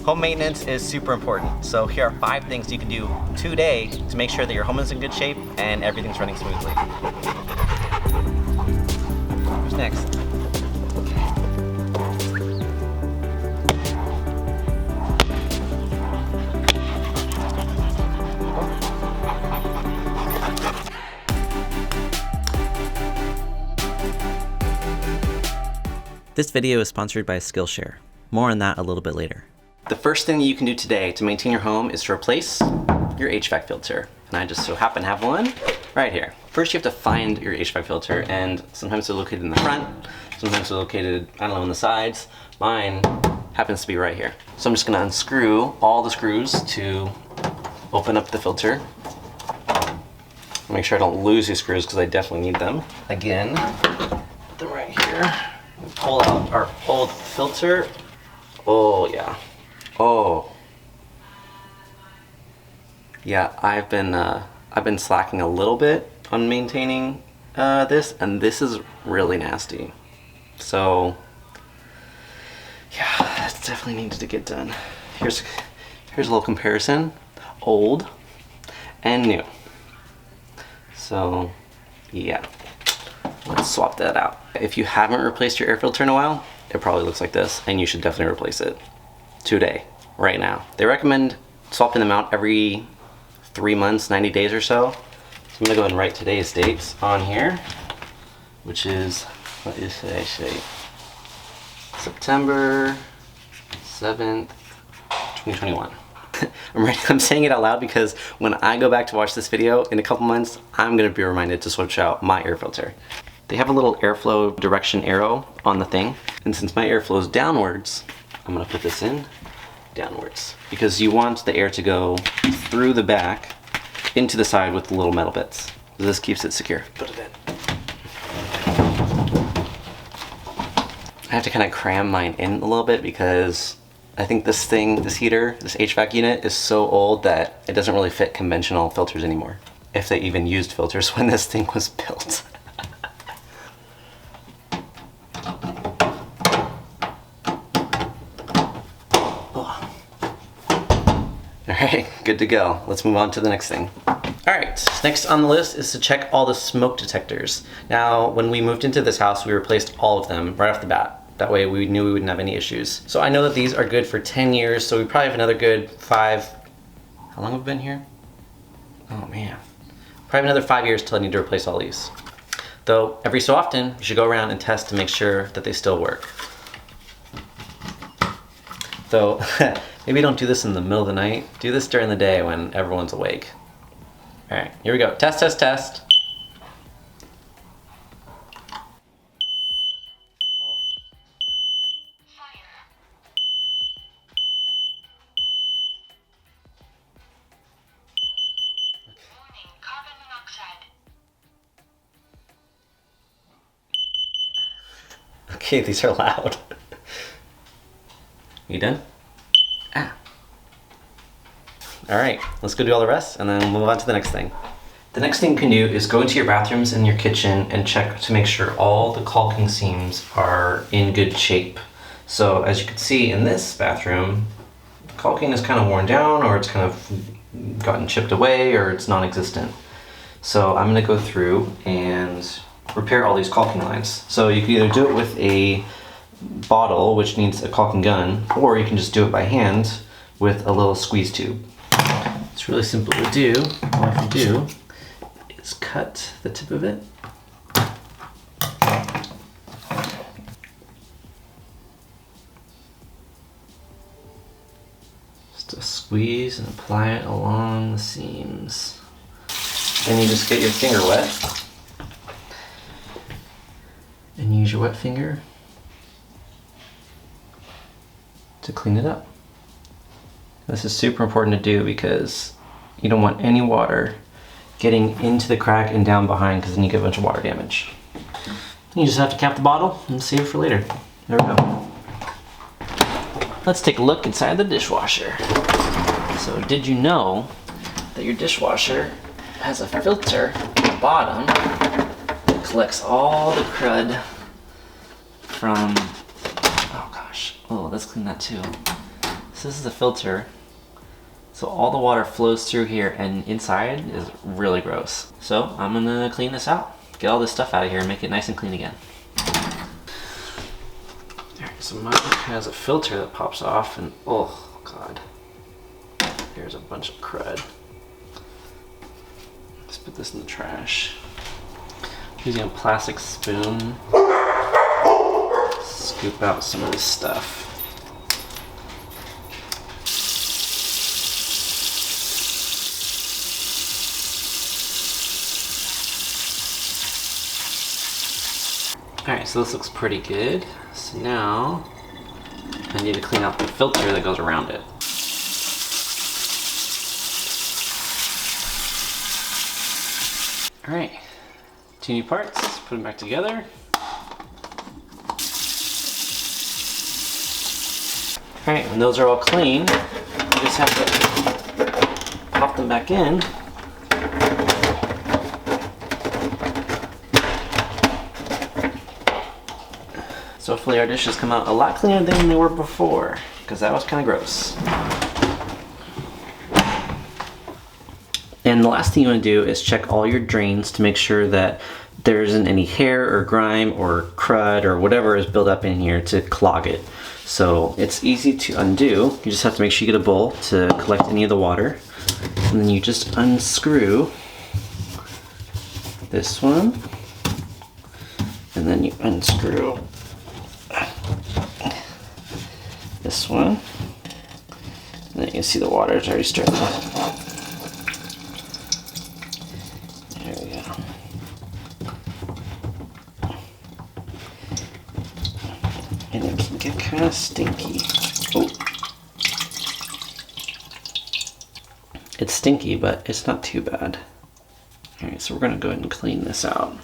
Home maintenance is super important. So here are 5 things you can do today to make sure that your home is in good shape and everything's running smoothly. Who's next? This video is sponsored by Skillshare. More on that a little bit later. The first thing you can do today to maintain your home is to replace your HVAC filter. And I just so happen to have one right here. First you have to find your HVAC filter, and sometimes they're located in the front, sometimes they're located, I don't know, on the sides. Mine happens to be right here. So I'm just gonna unscrew all the screws to open up the filter. Make sure I don't lose these screws because I definitely need them. Again, put them right here. Pull out our old filter. Oh yeah. Oh. Yeah, I've been slacking a little bit on maintaining this, and this is really nasty. So yeah, it definitely needs to get done. Here's a little comparison. Old and new. So yeah, let's swap that out. If you haven't replaced your air filter in a while, it probably looks like this, and you should definitely replace it today, right now. They recommend swapping them out every 3 months, 90 days or so. So I'm gonna go ahead and write today's dates on here, which is, what is today's date? September 7th, 2021. I'm saying it out loud because when I go back to watch this video in a couple months, I'm gonna be reminded to switch out my air filter. They have a little airflow direction arrow on the thing, and since my airflow is downwards, I'm gonna put this in downwards because you want the air to go through the back into the side with the little metal bits. So this keeps it secure. Put it in. I have to kind of cram mine in a little bit because I think this heater, this HVAC unit is so old that it doesn't really fit conventional filters anymore. If they even used filters when this thing was built. Alright, good to go. Let's move on to the next thing. Alright, next on the list is to check all the smoke detectors. Now, when we moved into this house, we replaced all of them right off the bat. That way we knew we wouldn't have any issues. So I know that these are good for 10 years, so we probably have another good 5... How long have we been here? Oh man. Probably another 5 years till I need to replace all these. Though, every so often, you should go around and test to make sure that they still work. Though, maybe don't do this in the middle of the night. Do this during the day when everyone's awake. Alright, here we go. Test, test, test. Okay, these are loud. You done? Ah. Alright, let's go do all the rest and then we'll move on to the next thing. The next thing you can do is go into your bathrooms and your kitchen and check to make sure all the caulking seams are in good shape. So as you can see in this bathroom, the caulking is kind of worn down, or it's kind of gotten chipped away, or it's non-existent. So I'm going to go through and repair all these caulking lines. So you can either do it with a bottle, which needs a caulking gun, or you can just do it by hand with a little squeeze tube. It's really simple to do. All I have to do is cut the tip of it. Just a squeeze and apply it along the seams. Then you just get your finger wet and use your wet finger to clean it up. This is super important to do because you don't want any water getting into the crack and down behind, because then you get a bunch of water damage. You just have to cap the bottle and save it for later. There we go. Let's take a look inside the dishwasher. So did you know that your dishwasher has a filter at the bottom collects all the crud from, oh gosh, oh, let's clean that too. So this is a filter. So all the water flows through here and inside is really gross. So I'm gonna clean this out. Get all this stuff out of here and make it nice and clean again. Alright, so mine has a filter that pops off and oh god. Here's a bunch of crud. Let's put this in the trash. Using a plastic spoon, scoop out some of this stuff. Alright, so this looks pretty good. So now I need to clean out the filter that goes around it. Alright, 2 new parts, let's put them back together. Alright, when those are all clean, you just have to pop them back in. So hopefully our dishes come out a lot cleaner than they were before, because that was kind of gross. And the last thing you want to do is check all your drains to make sure that there isn't any hair or grime or crud or whatever is built up in here to clog it. So it's easy to undo. You just have to make sure you get a bowl to collect any of the water. And then you just unscrew this one. And then you unscrew this one. And then you can see the water is already starting. There we go. And it can get kind of stinky. Oh. It's stinky, but it's not too bad. Alright, so we're gonna go ahead and clean this out.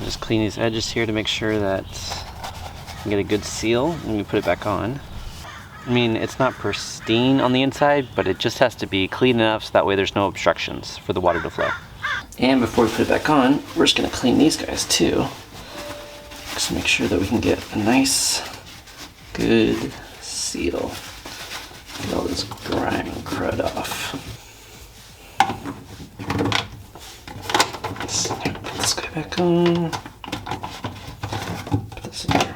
Just clean these edges here to make sure that you get a good seal when you put it back on. I mean, it's not pristine on the inside, but it just has to be clean enough so that way there's no obstructions for the water to flow. And before we put it back on, we're just gonna clean these guys too. Just to make sure that we can get a nice, good seal. Get all this grime and crud off. Put this guy back on. Put this in here.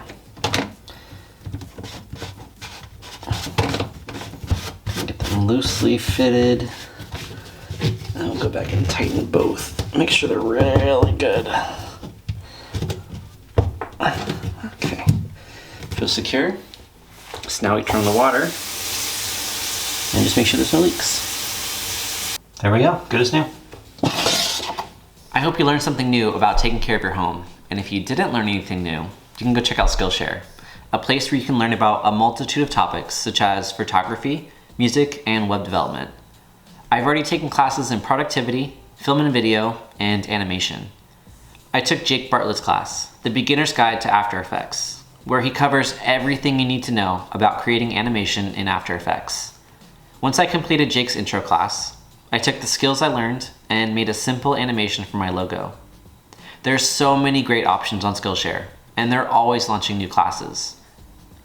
Get them loosely fitted. And we'll go back and tighten both. Make sure they're really good. Okay. Feel secure. So now we turn on the water and just make sure there's no leaks. There we go. Good as new. I hope you learned something new about taking care of your home. And if you didn't learn anything new, you can go check out Skillshare, a place where you can learn about a multitude of topics such as photography, music, and web development. I've already taken classes in productivity, film and video, and animation. I took Jake Bartlett's class, The Beginner's Guide to After Effects, where he covers everything you need to know about creating animation in After Effects. Once I completed Jake's intro class, I took the skills I learned and made a simple animation for my logo. There's so many great options on Skillshare, and they're always launching new classes.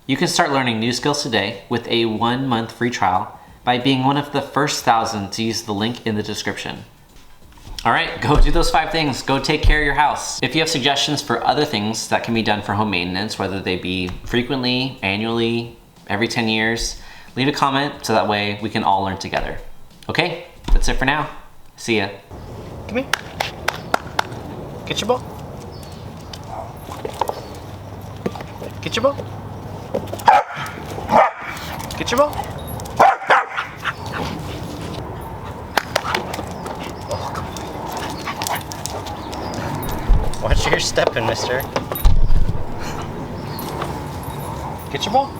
You can start learning new skills today with a 1-month free trial by being one of the first 1,000 to use the link in the description. All right, go do those 5 things. Go take care of your house. If you have suggestions for other things that can be done for home maintenance, whether they be frequently, annually, every 10 years, leave a comment so that way we can all learn together. Okay, that's it for now. See ya. Come here. Get your ball. Get your ball. Get your ball. Oh, come on. Watch your stepping, mister. Get your ball.